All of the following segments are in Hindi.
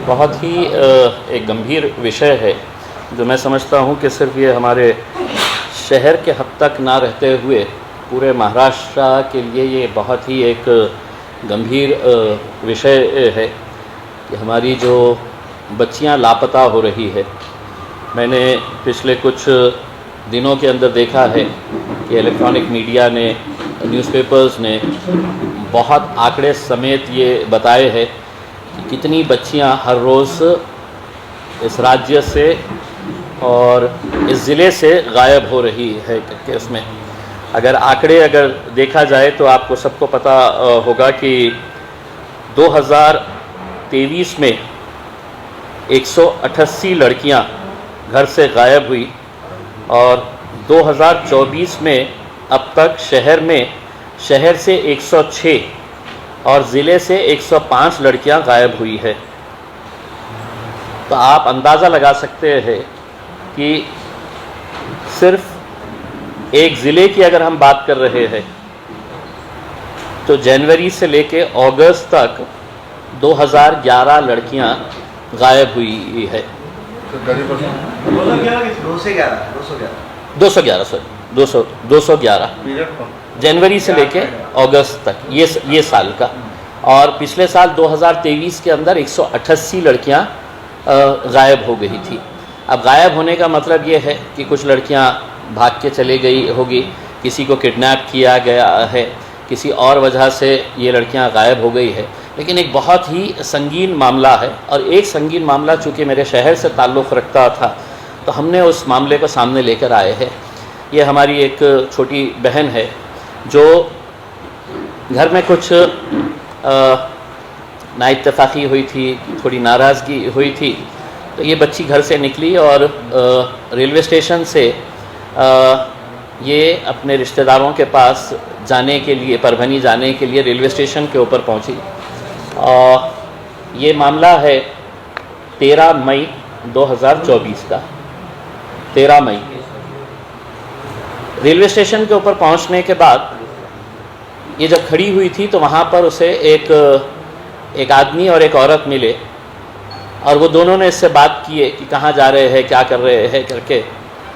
बहुत ही एक गंभीर विषय है जो मैं समझता हूँ कि सिर्फ ये हमारे शहर के हद तक ना रहते हुए पूरे महाराष्ट्र के लिए ये बहुत ही एक गंभीर विषय है कि हमारी जो बच्चियाँ लापता हो रही है। मैंने पिछले कुछ दिनों के अंदर देखा है कि इलेक्ट्रॉनिक मीडिया ने, न्यूज़पेपर्स ने बहुत आंकड़े समेत ये बताए हैं कि कितनी बच्चियां हर रोज़ इस राज्य से और इस ज़िले से गायब हो रही है कि उसमें अगर देखा जाए तो आपको सबको पता होगा कि 2023 में 188 लड़कियां घर से गायब हुई और 2024 में अब तक शहर से 106 और ज़िले से 105 लड़कियां गायब हुई है। तो आप अंदाज़ा लगा सकते हैं कि सिर्फ एक ज़िले की अगर हम बात कर रहे हैं तो जनवरी से लेके अगस्त तक 2011 लड़कियां गायब हुई है। 211 जनवरी से लेके अगस्त तक ये साल का। और पिछले साल 2023 के अंदर 188 लड़कियां गायब हो गई थी। अब गायब होने का मतलब ये है कि कुछ लड़कियां भाग के चले गई होगी, किसी को किडनैप किया गया है, किसी और वजह से ये लड़कियां गायब हो गई है। लेकिन एक बहुत ही संगीन मामला है और एक संगीन मामला चूँकि मेरे शहर से ताल्लुक़ रखता था तो हमने उस मामले को सामने लेकर आए हैं। ये हमारी एक छोटी बहन है जो घर में कुछ नाइत्तेफाकी हुई थी, थोड़ी नाराज़गी हुई थी। तो ये बच्ची घर से निकली और रेलवे स्टेशन से ये अपने रिश्तेदारों के पास जाने के लिए, परभनी जाने के लिए रेलवे स्टेशन के ऊपर पहुंची। ये मामला है 13 मई 2024 का। 13 मई रेलवे स्टेशन के ऊपर पहुंचने के बाद ये जब खड़ी हुई थी तो वहाँ पर उसे एक आदमी और एक औरत मिले और वो दोनों ने इससे बात किए कि कहाँ जा रहे हैं, क्या कर रहे हैं करके।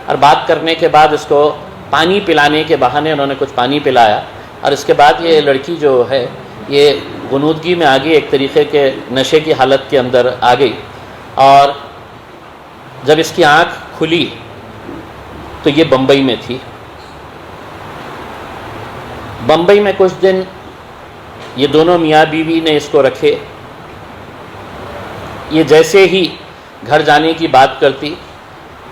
और बात करने के बाद इसको पानी पिलाने के बहाने उन्होंने कुछ पानी पिलाया और इसके बाद ये लड़की जो है ये गुनूदगी में आ गई, एक तरीक़े के नशे की हालत के अंदर आ गई। और जब इसकी आँख खुली तो ये बम्बई में थी। बम्बई में कुछ दिन ये दोनों मियाँ बीवी ने इसको रखे। ये जैसे ही घर जाने की बात करती,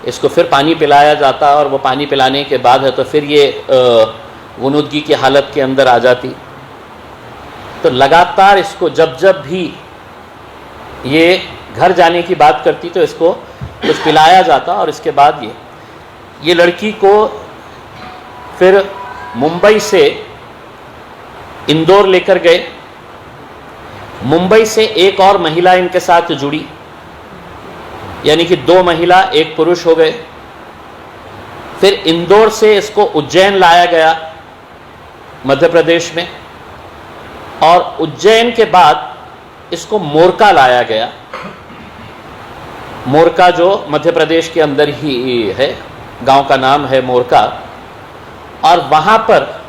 इसको फिर पानी पिलाया जाता और वो पानी पिलाने के बाद है तो फिर ये गुनूदगी की हालत के अंदर आ जाती। तो लगातार इसको जब भी ये घर जाने की बात करती तो इसको कुछ पिलाया जाता और इसके बाद ये लड़की को फिर मुंबई से इंदौर लेकर गए। मुंबई से एक और महिला इनके साथ जुड़ी, यानी कि 2 महिला 1 पुरुष हो गए। फिर इंदौर से इसको उज्जैन लाया गया मध्य प्रदेश में और उज्जैन के बाद इसको मोरका लाया गया। मोरका जो मध्य प्रदेश के अंदर ही है, गांव का नाम है मोरका। और वहां पर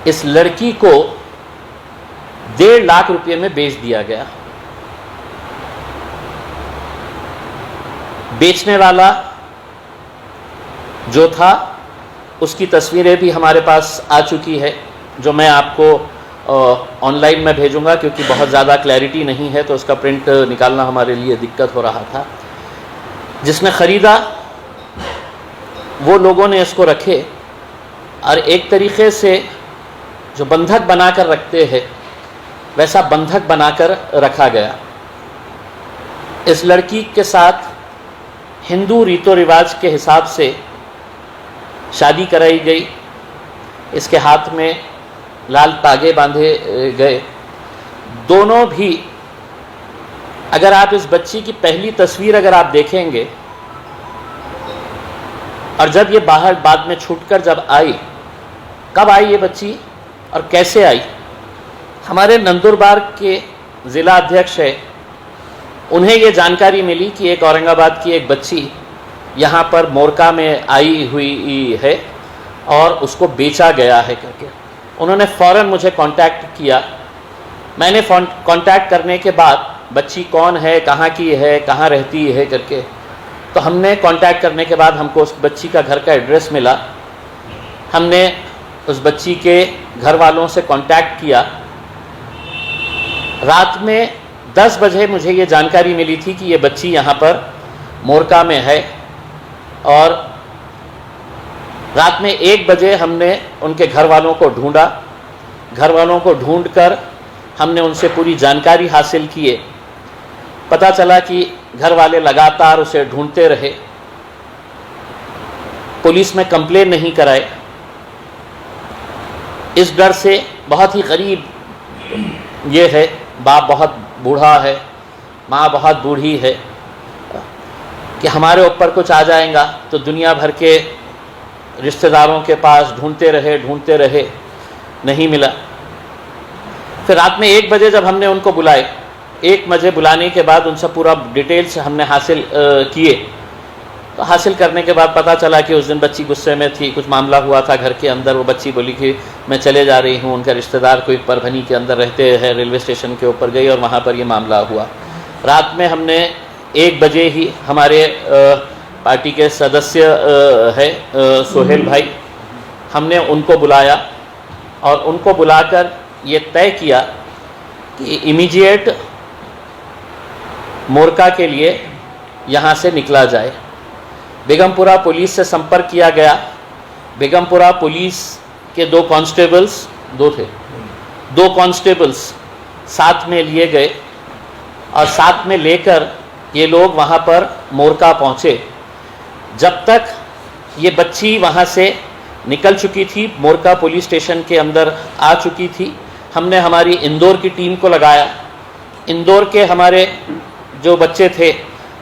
इस लड़की को 1.5 लाख रुपए में बेच दिया गया। बेचने वाला जो था उसकी तस्वीरें भी हमारे पास आ चुकी है, जो मैं आपको ऑनलाइन में भेजूंगा क्योंकि बहुत ज़्यादा क्लैरिटी नहीं है तो उसका प्रिंट निकालना हमारे लिए दिक्कत हो रहा था। जिसने ख़रीदा वो लोगों ने इसको रखे और एक तरीक़े से जो बंधक बनाकर रखते हैं वैसा बंधक बनाकर रखा गया। इस लड़की के साथ हिंदू रीतो रिवाज के हिसाब से शादी कराई गई। इसके हाथ में लाल तागे बांधे गए। दोनों भी, अगर आप इस बच्ची की पहली तस्वीर अगर आप देखेंगे और जब ये बाहर बाद में छूटकर जब आई, कब आई ये बच्ची और कैसे आई। हमारे नंदुरबार के ज़िला अध्यक्ष है उन्हें ये जानकारी मिली कि एक औरंगाबाद की एक बच्ची यहाँ पर मोरका में आई हुई है और उसको बेचा गया है करके। उन्होंने फ़ौरन मुझे कांटेक्ट किया। मैंने कांटेक्ट करने के बाद बच्ची कौन है, कहाँ की है, कहाँ रहती है करके, तो हमने कांटेक्ट करने के बाद हमको उस बच्ची का घर का एड्रेस मिला। हमने उस बच्ची के घर वालों से कांटेक्ट किया। रात में 10 बजे मुझे ये जानकारी मिली थी कि ये बच्ची यहाँ पर मोरका में है, और रात में 1 बजे हमने उनके घर वालों को ढूंढा। घर वालों को ढूंढकर हमने उनसे पूरी जानकारी हासिल किए। पता चला कि घर वाले लगातार उसे ढूंढते रहे, पुलिस में कंप्लेन नहीं कराए, इस डर से बहुत ही गरीब ये है, बाप बहुत बूढ़ा है, माँ बहुत बूढ़ी है, कि हमारे ऊपर कुछ आ जाएगा तो दुनिया भर के रिश्तेदारों के पास ढूंढते रहे, नहीं मिला। फिर रात में 1 बजे जब हमने उनको बुलाए, 1 बजे बुलाने के बाद उनसे पूरा डिटेल्स हमने हासिल किए, तो हासिल करने के बाद पता चला कि उस दिन बच्ची गुस्से में थी, कुछ मामला हुआ था घर के अंदर। वो बच्ची बोली कि मैं चले जा रही हूँ, उनका रिश्तेदार कोई परभनी के अंदर रहते हैं, रेलवे स्टेशन के ऊपर गई और वहाँ पर ये मामला हुआ। रात में हमने 1 बजे ही हमारे पार्टी के सदस्य है सोहेल भाई, हमने उनको बुलाया और उनको बुलाकर ये तय किया कि इमीडिएट मोरका के लिए यहाँ से निकला जाए। बेगमपुरा पुलिस से संपर्क किया गया। बेगमपुरा पुलिस के 2 कांस्टेबल्स, 2 थे, 2 कांस्टेबल्स साथ में लिए गए और साथ में लेकर ये लोग वहाँ पर मोरका पहुँचे। जब तक ये बच्ची वहाँ से निकल चुकी थी, मोरका पुलिस स्टेशन के अंदर आ चुकी थी, हमने हमारी इंदौर की टीम को लगाया। इंदौर के हमारे जो बच्चे थे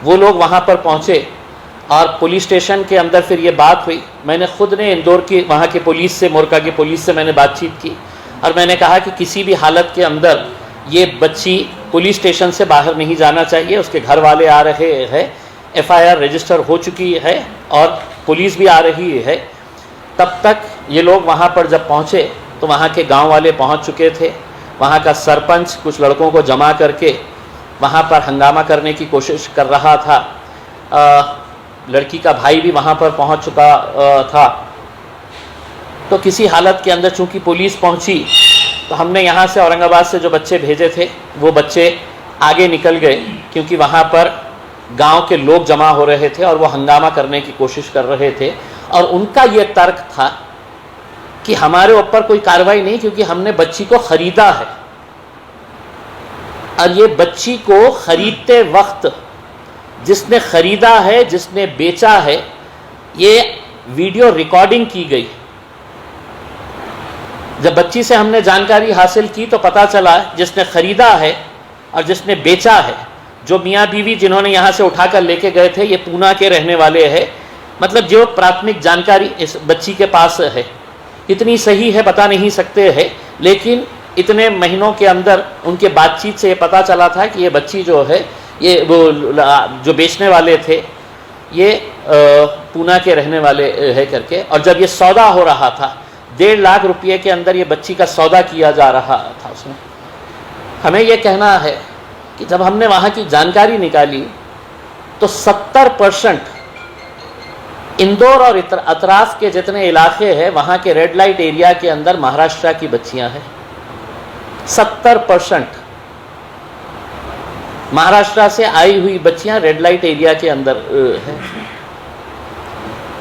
वो लोग वहाँ पर पहुँचे और पुलिस स्टेशन के अंदर फिर ये बात हुई। मैंने ख़ुद ने इंदौर की वहाँ की पुलिस से, मोरका की पुलिस से मैंने बातचीत की और मैंने कहा कि किसी भी हालत के अंदर ये बच्ची पुलिस स्टेशन से बाहर नहीं जाना चाहिए। उसके घर वाले आ रहे हैं, FIR रजिस्टर हो चुकी है और पुलिस भी आ रही है। तब तक ये लोग वहाँ पर जब पहुँचे तो वहाँ के गांव वाले पहुँच चुके थे। वहाँ का सरपंच कुछ लड़कों को जमा करके वहाँ पर हंगामा करने की कोशिश कर रहा था। लड़की का भाई भी वहाँ पर पहुँच चुका था। तो किसी हालत के अंदर चूँकि पुलिस पहुँची तो हमने यहाँ से औरंगाबाद से जो बच्चे भेजे थे वो बच्चे आगे निकल गए, क्योंकि वहाँ पर गांव के लोग जमा हो रहे थे और वो हंगामा करने की कोशिश कर रहे थे। और उनका ये तर्क था कि हमारे ऊपर कोई कार्रवाई नहीं, क्योंकि हमने बच्ची को ख़रीदा है। और ये बच्ची को ख़रीदते वक्त जिसने ख़रीदा है, जिसने बेचा है, ये वीडियो रिकॉर्डिंग की गई। जब बच्ची से हमने जानकारी हासिल की तो पता चला जिसने ख़रीदा है और जिसने बेचा है, जो मियाँ बीवी जिन्होंने यहाँ से उठाकर लेके गए थे, ये पूना के रहने वाले हैं। मतलब जो प्राथमिक जानकारी इस बच्ची के पास है, इतनी सही है बता नहीं सकते हैं, लेकिन इतने महीनों के अंदर उनके बातचीत से ये पता चला था कि ये बच्ची जो है, ये वो जो बेचने वाले थे ये पूना के रहने वाले है करके। और जब ये सौदा हो रहा था, 1.5 लाख रुपये के अंदर ये बच्ची का सौदा किया जा रहा था उसमें। हमें ये कहना है कि जब हमने वहाँ की जानकारी निकाली तो 70% इंदौर और अतराफ के जितने इलाके हैं वहाँ के रेड लाइट एरिया के अंदर महाराष्ट्र की बच्चियाँ हैं। 70% महाराष्ट्र से आई हुई बच्चियां रेड लाइट एरिया के अंदर हैं।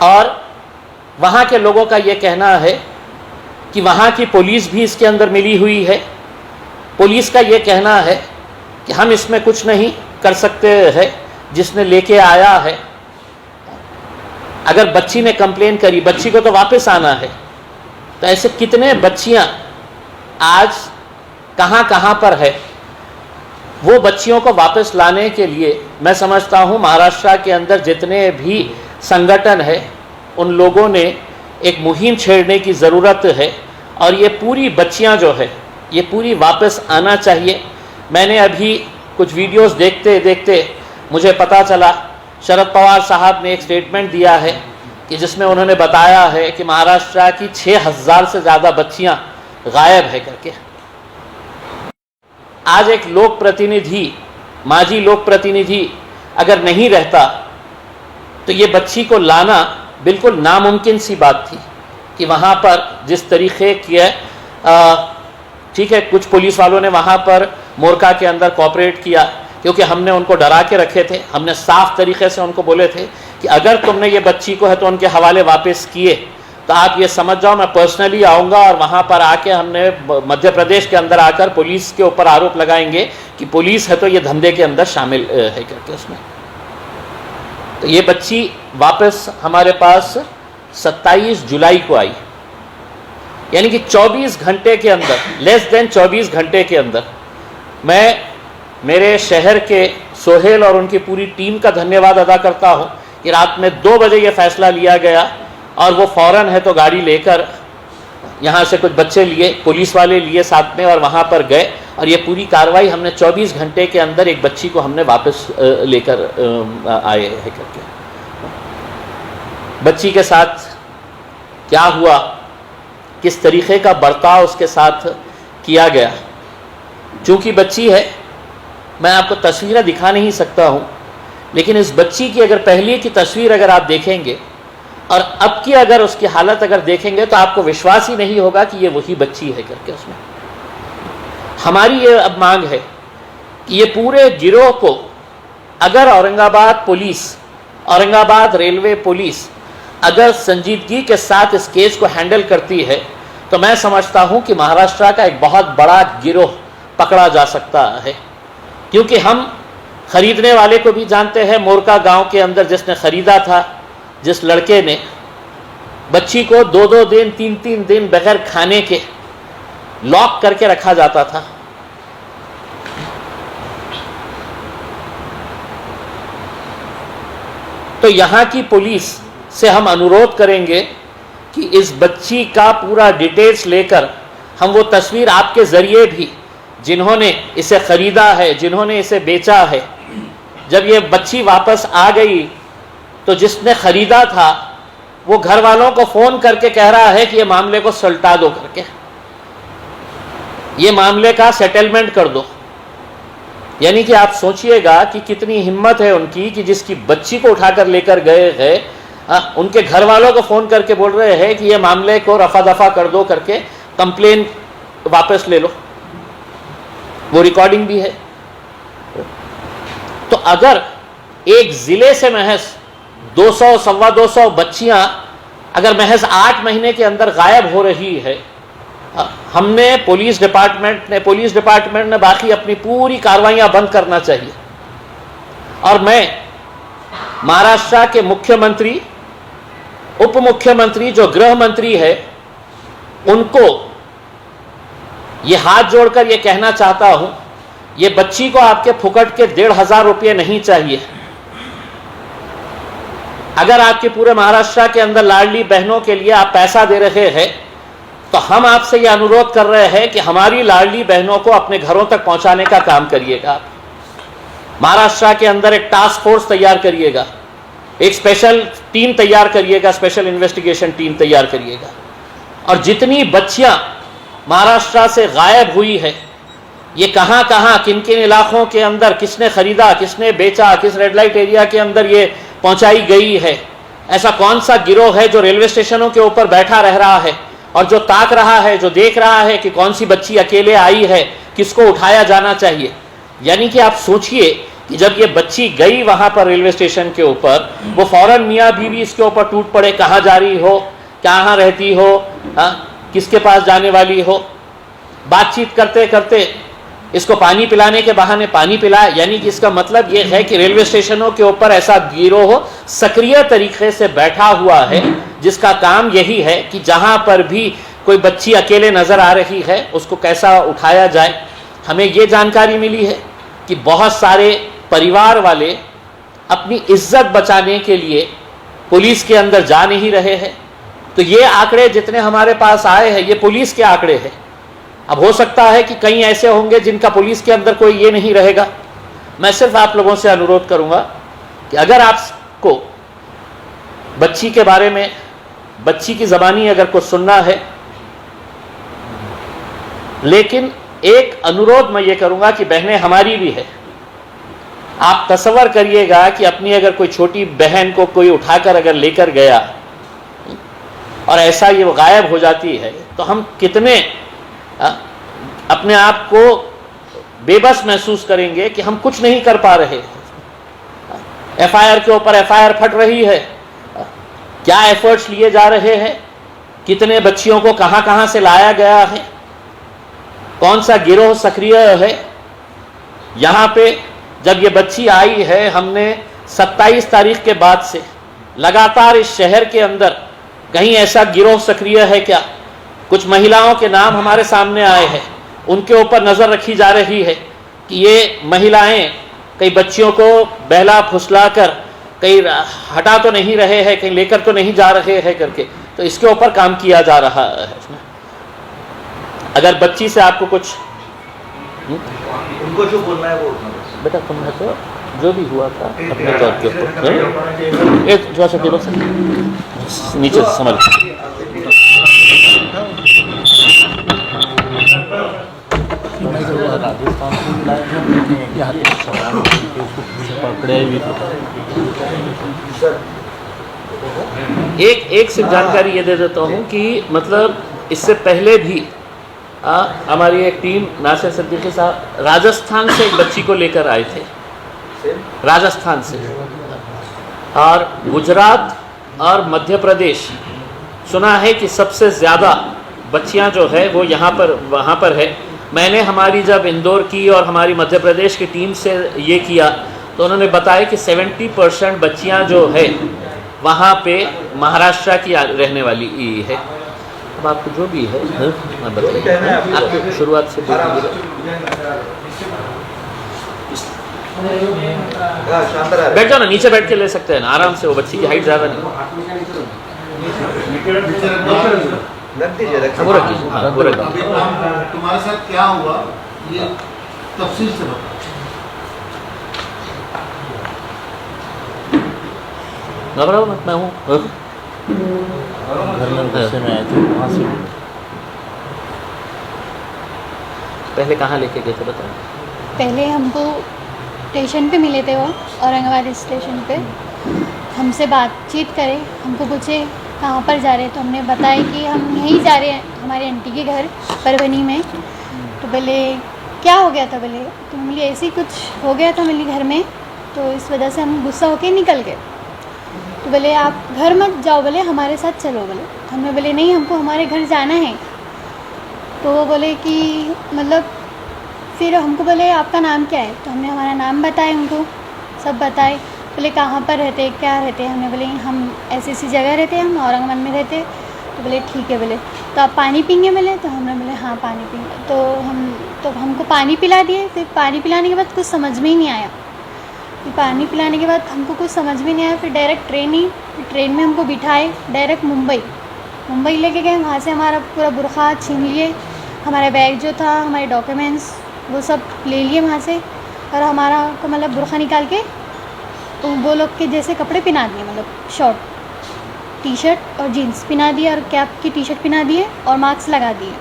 और वहाँ के लोगों का ये कहना है कि वहाँ की पुलिस भी इसके अंदर मिली हुई है। पुलिस का ये कहना है कि हम इसमें कुछ नहीं कर सकते हैं, जिसने लेके आया है। अगर बच्ची ने कंप्लेन करी, बच्ची को तो वापस आना है। तो ऐसे कितने बच्चियां आज कहाँ कहाँ पर है। वो बच्चियों को वापस लाने के लिए मैं समझता हूँ महाराष्ट्र के अंदर जितने भी संगठन है, उन लोगों ने एक मुहिम छेड़ने की ज़रूरत है। और ये पूरी बच्चियाँ जो है, ये पूरी वापस आना चाहिए। मैंने अभी कुछ वीडियोस देखते देखते मुझे पता चला, शरद पवार साहब ने एक स्टेटमेंट दिया है कि जिसमें उन्होंने बताया है कि महाराष्ट्र की 6000 से ज़्यादा बच्चियां गायब है करके। आज एक लोक प्रतिनिधि, माजी लोक प्रतिनिधि अगर नहीं रहता तो ये बच्ची को लाना बिल्कुल नामुमकिन सी बात थी कि वहाँ पर जिस तरीके की ठीक है, कुछ पुलिस वालों ने वहाँ पर मोरका के अंदर कोऑपरेट किया क्योंकि हमने उनको डरा के रखे थे। हमने साफ तरीके से उनको बोले थे कि अगर तुमने ये बच्ची को है तो उनके हवाले वापस किए तो आप ये समझ जाओ मैं पर्सनली आऊँगा और वहाँ पर आके हमने मध्य प्रदेश के अंदर आकर पुलिस के ऊपर आरोप लगाएंगे कि पुलिस है तो ये धंधे के अंदर शामिल है करके उसमें। तो ये बच्ची वापस हमारे पास 27 जुलाई को आई, यानी कि 24 घंटे के अंदर, लेस देन 24 घंटे के अंदर। मैं मेरे शहर के सोहेल और उनकी पूरी टीम का धन्यवाद अदा करता हूँ कि रात में 2 बजे ये फैसला लिया गया और वो फ़ौरन है तो गाड़ी लेकर यहाँ से कुछ बच्चे लिए, पुलिस वाले लिए साथ में और वहाँ पर गए और ये पूरी कार्रवाई हमने 24 घंटे के अंदर एक बच्ची को हमने वापस लेकर आए हैं करके। बच्ची के साथ क्या हुआ, किस तरीक़े का बर्ताव उसके साथ किया गया, चूँकि बच्ची है मैं आपको तस्वीरें दिखा नहीं सकता हूँ, लेकिन इस बच्ची की अगर पहले की तस्वीर अगर आप देखेंगे और अब की अगर उसकी हालत अगर देखेंगे तो आपको विश्वास ही नहीं होगा कि ये वही बच्ची है करके उसमें। हमारी ये अब मांग है कि ये पूरे गिरोह को अगर Aurangabad police, Aurangabad railway police अगर संजीदगी के साथ इस केस को हैंडल करती है तो मैं समझता हूँ कि महाराष्ट्र का एक बहुत बड़ा गिरोह पकड़ा जा सकता है। क्योंकि हम खरीदने वाले को भी जानते हैं, मोरका गांव के अंदर जिसने ख़रीदा था, जिस लड़के ने, बच्ची को 2-2 दिन 3-3 दिन बगैर खाने के लॉक करके रखा जाता था। तो यहाँ की पुलिस से हम अनुरोध करेंगे कि इस बच्ची का पूरा डिटेल्स लेकर हम वो तस्वीर आपके ज़रिए भी, जिन्होंने इसे ख़रीदा है, जिन्होंने इसे बेचा है, जब ये बच्ची वापस आ गई तो जिसने ख़रीदा था वो घर वालों को फ़ोन करके कह रहा है कि ये मामले को सुलटा दो करके, ये मामले का सेटलमेंट कर दो। यानी कि आप सोचिएगा कि कितनी हिम्मत है उनकी कि जिसकी बच्ची को उठाकर लेकर गए हैं, उनके घर वालों को फ़ोन करके बोल रहे हैं कि ये मामले को रफा दफा कर दो करके, कंप्लेन वापस ले लो। वो रिकॉर्डिंग भी है। तो अगर एक ज़िले से महज 200 सवा 200 बच्चियां अगर महज 8 महीने के अंदर गायब हो रही है, हमने पुलिस डिपार्टमेंट ने बाकी अपनी पूरी कार्रवाइयां बंद करना चाहिए। और मैं महाराष्ट्र के मुख्यमंत्री, उप मुख्यमंत्री जो गृह मंत्री है, उनको ये हाथ जोड़कर ये कहना चाहता हूं, ये बच्ची को आपके फुकट के 1500 रुपये नहीं चाहिए। अगर आपके पूरे महाराष्ट्र के अंदर लाडली बहनों के लिए आप पैसा दे रहे हैं तो हम आपसे ये अनुरोध कर रहे हैं कि हमारी लाडली बहनों को अपने घरों तक पहुंचाने का काम करिएगा। महाराष्ट्र के अंदर एक टास्क फोर्स तैयार करिएगा, एक स्पेशल टीम तैयार करिएगा, स्पेशल इन्वेस्टिगेशन टीम तैयार करिएगा। और जितनी बच्चियां महाराष्ट्र से गायब हुई है, ये कहाँ कहाँ किन किन इलाकों के अंदर किसने ख़रीदा, किसने बेचा, किस रेड लाइट एरिया के अंदर ये पहुँचाई गई है, ऐसा कौन सा गिरोह है जो रेलवे स्टेशनों के ऊपर बैठा रह रहा है और जो ताक रहा है, जो देख रहा है कि कौन सी बच्ची अकेले आई है, किसको उठाया जाना चाहिए। यानी कि आप सोचिए कि जब ये बच्ची गई वहाँ पर रेलवे स्टेशन के ऊपर, वो फ़ौरन मियाँ बीवी इसके ऊपर टूट पड़े, कहाँ जा रही हो, कहाँ रहती हो, किसके पास जाने वाली हो। बातचीत करते करते इसको पानी पिलाने के बहाने पानी पिलाया। यानी कि इसका मतलब ये है कि रेलवे स्टेशनों के ऊपर ऐसा गिरोह सक्रिय तरीके से बैठा हुआ है जिसका काम यही है कि जहां पर भी कोई बच्ची अकेले नज़र आ रही है उसको कैसा उठाया जाए। हमें ये जानकारी मिली है कि बहुत सारे परिवार वाले अपनी इज्जत बचाने के लिए पुलिस के अंदर जा नहीं रहे हैं। तो ये आंकड़े जितने हमारे पास आए हैं ये पुलिस के आंकड़े हैं। अब हो सकता है कि कई ऐसे होंगे जिनका पुलिस के अंदर कोई ये नहीं रहेगा, मैं सिर्फ आप लोगों से अनुरोध करूंगा कि अगर आपको बच्ची के बारे में, बच्ची की ज़बानी अगर कुछ सुनना है, लेकिन एक अनुरोध मैं ये करूंगा कि बहनें हमारी भी है, आप तसव्वुर करिएगा कि अपनी अगर कोई छोटी बहन को कोई उठाकर अगर लेकर गया और ऐसा ये वो गायब हो जाती है तो हम कितने अपने आप को बेबस महसूस करेंगे कि हम कुछ नहीं कर पा रहे। एफआईआर के ऊपर एफआईआर फट रही है, क्या एफर्ट्स लिए जा रहे हैं, कितने बच्चियों को कहां कहां से लाया गया है, कौन सा गिरोह सक्रिय है। यहां पे जब ये बच्ची आई है, हमने 27 तारीख के बाद से लगातार इस शहर के अंदर कहीं ऐसा गिरोह सक्रिय है क्या? कुछ महिलाओं के नाम हमारे सामने आए हैं, उनके ऊपर नज़र रखी जा रही है कि ये महिलाएं कई बच्चियों को बहला फुसला कर कहीं हटा तो नहीं रहे हैं, कहीं लेकर तो नहीं जा रहे हैं करके, तो इसके ऊपर काम किया जा रहा है। अगर बच्ची से आपको कुछ उनको जो बोलना है वो बेटा तुमने तो जो भी हुआ था अपने तौर के ऊपर एक थोड़ा सा टेबल से नीचे संभल राजस्थान से पकड़े भी एक सिर्फ जानकारी ये दे देता हूँ कि मतलब इससे पहले भी हमारी एक टीम नासिर सिद्दीकी साहब राजस्थान से एक बच्ची को लेकर आए थे, राजस्थान से, और गुजरात और मध्य प्रदेश सुना है कि सबसे ज़्यादा बच्चियां जो है वो यहाँ पर वहाँ पर है। मैंने हमारी जब इंदौर की और हमारी मध्य प्रदेश की टीम से ये किया तो उन्होंने बताया कि 70% बच्चियां जो है वहाँ पे महाराष्ट्र की रहने वाली है। अब आपको जो भी है मैं बताइए, आपकी शुरुआत से बैठ जाओ ना, नीचे बैठ के ले सकते हैं ना आराम से, वो बच्ची की हाइट ज़्यादा नहीं। वो रखिए, हाँ वो रखिए। तुम्हारे साथ क्या हुआ ये तफसील से बताओ। घबराओ मत, मैं हूँ। घर में गुस्से में आए थे, वहाँ से पहले कहाँ लेके गए थे बताओ। पहले हमको स्टेशन पे मिले थे, वो औरंगाबाद स्टेशन पे हमसे बातचीत करे, हमको पूछे कहाँ पर जा रहे हैं, तो हमने बताया कि हम यहीं जा रहे हैं हमारे आंटी के घर परभनी में। तो बोले क्या हो गया था, बोले तो बोले ऐसे ही कुछ हो गया था मेरे घर में, तो इस वजह से हम गुस्सा होके निकल गए। तो बोले आप घर मत जाओ, बोले हमारे साथ चलो। बोले हमने बोले नहीं, हमको हमारे घर जाना है। तो वो बोले कि मतलब फिर हमको बोले आपका नाम क्या है, तो हमने हमारा नाम बताया, उनको सब बताए। बोले कहाँ पर रहते, क्या रहते हैं, हमने बोले हम ऐसी ऐसी जगह रहते हैं, हम औरंगाबाद में रहते। तो बोले ठीक है, बोले तो आप पानी पीएंगे, बोले तो हमने बोले हाँ पानी पीएंगे। तो हमको पानी पिला दिए। फिर पानी पिलाने के बाद कुछ समझ में ही नहीं आया, फिर पानी पिलाने के बाद हमको कुछ समझ में नहीं आया। फिर डायरेक्ट ट्रेन में हमको बिठाए, डायरेक्ट मुंबई लेके गए। वहाँ से हमारा पूरा बुरखा छीन लिए, हमारा बैग जो था, हमारे डॉक्यूमेंट्स वो सब ले लिए वहाँ से, और हमारा को मतलब बुरखा निकाल के तो वो लोग के जैसे कपड़े पहना दिए, मतलब शॉर्ट टी शर्ट और जीन्स पहना दिए, और कैप की टी शर्ट पहना दिए और मास्क लगा दिए।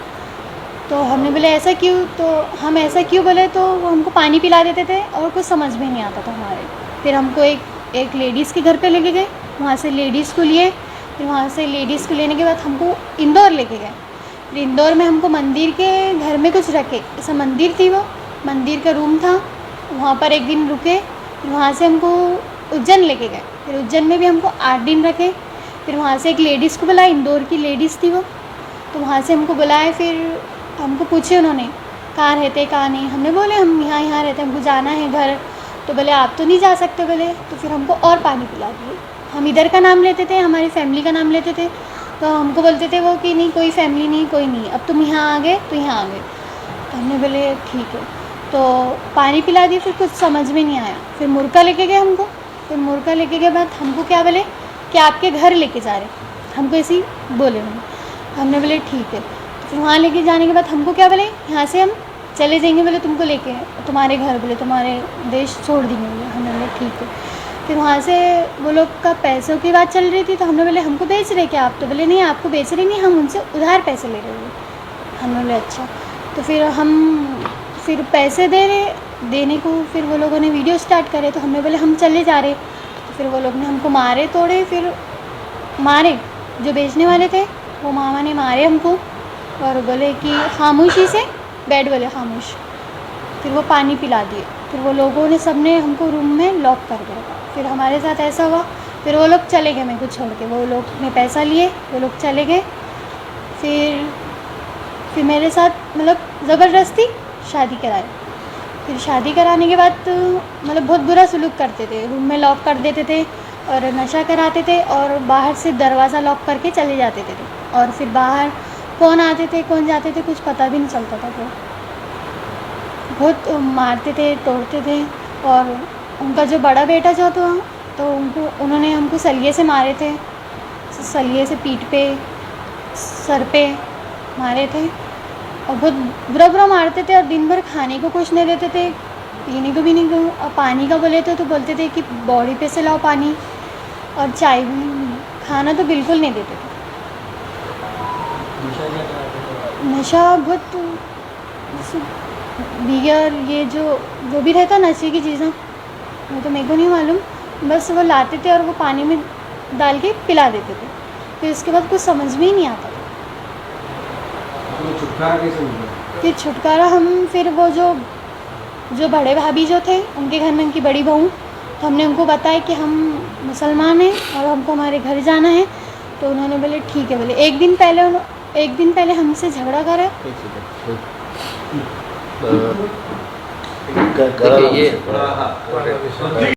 तो हमने बोले ऐसा क्यों, तो हम ऐसा क्यों बोले, तो वो हमको पानी पिला देते थे और कुछ समझ में नहीं आता था हमारे। फिर हमको एक लेडीज़ के घर पे लेके गए, वहाँ से लेडीज़ को लिए। फिर वहाँ से लेडीज़ को लेने के बाद हमको इंदौर लेके गए। फिर इंदौर में हमको मंदिर के घर में कुछ रखे, ऐसा मंदिर थी, वो मंदिर का रूम था, वहाँ पर एक दिन रुके। फिर वहाँ से हमको उज्जैन लेके गए। फिर उज्जैन में भी हमको 8 दिन रखे। फिर वहाँ से एक लेडीज़ को बुलाया, इंदौर की लेडीज़ थी वो, तो वहाँ से हमको बुलाए। फिर हमको पूछे उन्होंने कहाँ रहते कहाँ नहीं, हमने बोले हम यहाँ रहते, हमको जाना है घर। तो बोले आप तो नहीं जा सकते, बोले। तो फिर हमको और पानी पिला दिए। हम इधर का नाम लेते थे, हमारी फैमिली का नाम लेते थे, तो हमको बोलते थे वो कि नहीं कोई फैमिली नहीं, कोई नहीं, अब तुम यहाँ आ गए तो यहाँ आ गए। तो हमने बोले ठीक है, तो पानी पिला दिए। फिर कुछ समझ में नहीं आया। फिर मुर्गा लेके गए हमको। फिर मुर्गा लेके गए बाद हमको क्या बोले कि आपके घर लेके जा रहे, हमको ऐसे ही बोले उन्होंने। हमने बोले ठीक है। तो फिर वहाँ लेके जाने के बाद हमको क्या बोले यहाँ से हम चले जाएंगे बोले तुमको लेके, तुम्हारे घर बोले तुम्हारे देश छोड़ देंगे बोले। हमने बोले ठीक है। फिर वहाँ से वो लोग का पैसों की बात चल रही थी, तो हमने बोले हमको बेच रहे क्या आप? तो बोले नहीं आपको बेच रहे नहीं, हम उनसे उधार पैसे ले रहे हैं। हमने बोले अच्छा। तो फिर पैसे देने को फिर वो लोगों ने वीडियो स्टार्ट करे, तो हमने बोले हम चले जा रहे। तो फिर वो लोग ने हमको मारे तोड़े, फिर मारे जो बेचने वाले थे वो मामा ने मारे हमको और बोले कि खामोशी से बैठ, बोले खामोश। फिर वो पानी पिला दिए। फिर वो लोगों ने सब ने हमको रूम में लॉक कर दिया। फिर हमारे साथ ऐसा हुआ, फिर वो लोग चले गए मेरे को छोड़ के। वो लोग ने पैसा लिए, वो लोग चले गए। फिर मेरे साथ मतलब ज़बरदस्ती शादी कराई। फिर शादी कराने के बाद मतलब बहुत बुरा सलूक करते थे, रूम में लॉक कर देते थे और नशा कराते थे और बाहर से दरवाज़ा लॉक करके चले जाते थे। और फिर बाहर कौन आते थे कौन जाते थे कुछ पता भी नहीं चलता था। फिर बहुत मारते थे, तोड़ते थे। और उनका जो बड़ा बेटा जो था तो उन्होंने हमको सलिए से मारे थे, सलिए से पीठ पे सर पे मारे थे और बहुत बुरा मारते थे। और दिन भर खाने को कुछ नहीं देते थे, पीने को भी नहीं। और पानी का बोले तो बोलते थे कि बॉडी पे से लाओ पानी, और चाय भी नहीं, खाना तो बिल्कुल नहीं देते थे। नशा बहुत बियर ये जो भी रहता नशे की चीज़ें वो तो मेरे को नहीं मालूम, बस वो लाते थे और वो पानी में डाल के पिला देते थे। फिर उसके बाद कुछ समझ में ही नहीं आता था। छुटकारा कैसे मिला? फिर छुटकारा हम फिर वो जो बड़े भाभी जो थे उनके घर में उनकी बड़ी बहू, तो हमने उनको बताया कि हम मुसलमान हैं और हमको हमारे घर जाना है। तो उन्होंने बोले ठीक है। बोले एक दिन पहले हमसे झगड़ा करा। देखिए ये